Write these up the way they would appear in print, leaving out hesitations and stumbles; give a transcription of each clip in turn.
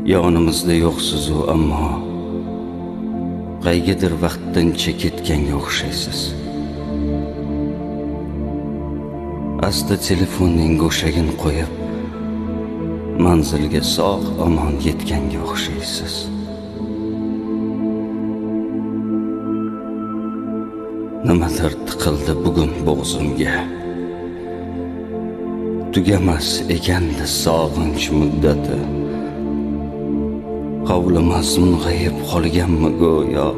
Yonimizda yo'qsiz-u ammo qaygadir vaqtdancha ketganga o'xshaysiz. Asta telefonning go'shagini qo'yib, manzilga sog' omon yetganga o'xshaysiz. Nimadir tiqildi bugun bo'g'zimga. Tugamas ekandi sog'inch muddati. Qavlimas mung'ayib qolganmi go'yo,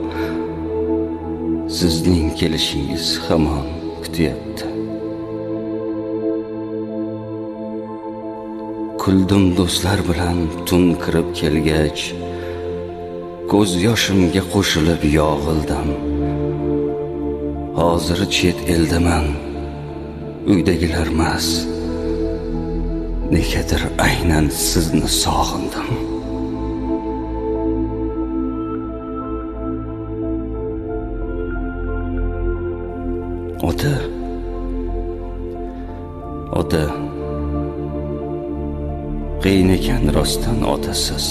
sizning kelishingiz hamon kutyapti. Kuldim do'stlar bilan tun kirib kelgach, ko'z yoshimga qo'shilib yog'ildim. Hozir chet eldaman, uydagilarmas. Negadir aynan sizni sog'indim. Ota, qiyin ekan rostdan otasiz.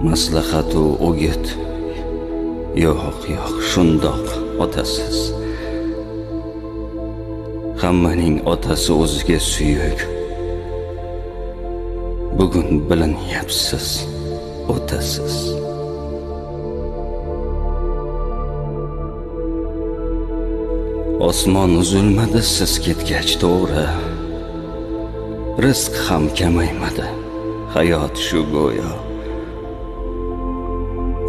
Maslahatu o'git, yo'q, shundoq otasiz. Hammaning otasi o'ziga suyuk. Bugun bilinyapsiz, otasiz. Osmon uzilmadi siz ketgach to'g'ri. Rizq ham kamaymadi, hayot shu go'yo.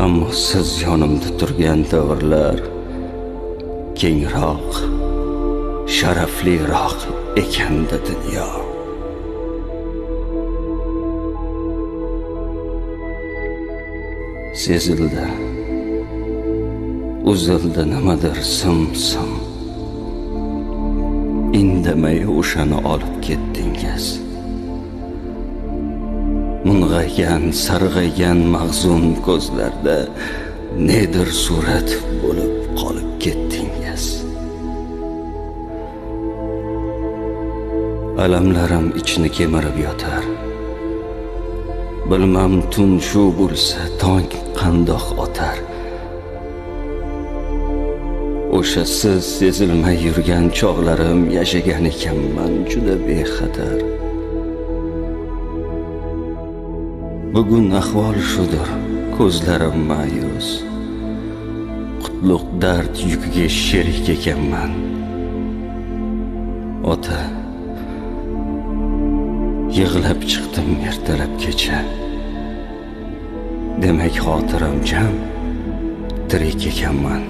Ammo siz yonimda turgan davrlar kengroq, sharafliroq ekanda dunyo. Sezildi, uzildi nimadir sim-sim. Indamay o'shani olib ketdingiz. Mung'aygan, sarg'aygan mahzun ko'zlarda nedir surat bo'lib qolib ketdingiz. Alamlarim ichni kemirib yotar. Bilmam tun shu bo'lsa tong qandoq otar. O'sha siz sezilmay yurgan chog'larim yashagan ekanman juda bexatar. Bugun ahvol shudir, ko'zlarim ma'yus. Qutlug' dard yukiga sherik ekanman. Ota, yig'lab chiqdim ertalab kecha. Demak xotiram jam, tirik ekanman.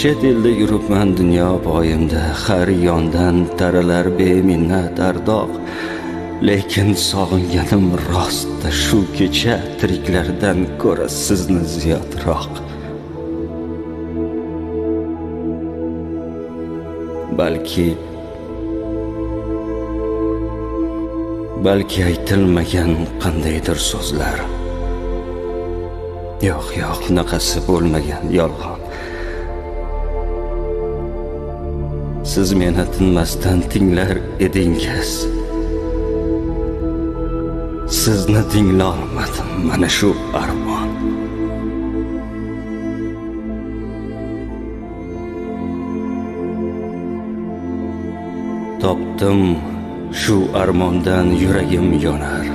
Chet elda yuribman dunyo poyimda, har yondan taralar beminnat ardoq. Lekin sog'inganim rostda shu kecha tiriklardan ko'ra sizni ziyodroq. Balki aytilmagan qandaydir so'zlar. Yo'q, unaqasi bo'lmagan, yolg'on. Siz meni tinmasdan tinglar edingiz. Sizni tinglolmadim, mana shu armon. Topdim shu armondan yuragim yonar.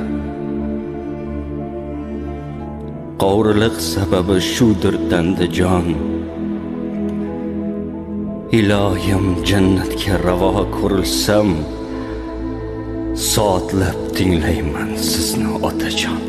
Qovriliq sababi shudir dandijon. Ilohim jannatga ravo ko'rilsam, soatlab tinglayman sizni otajon.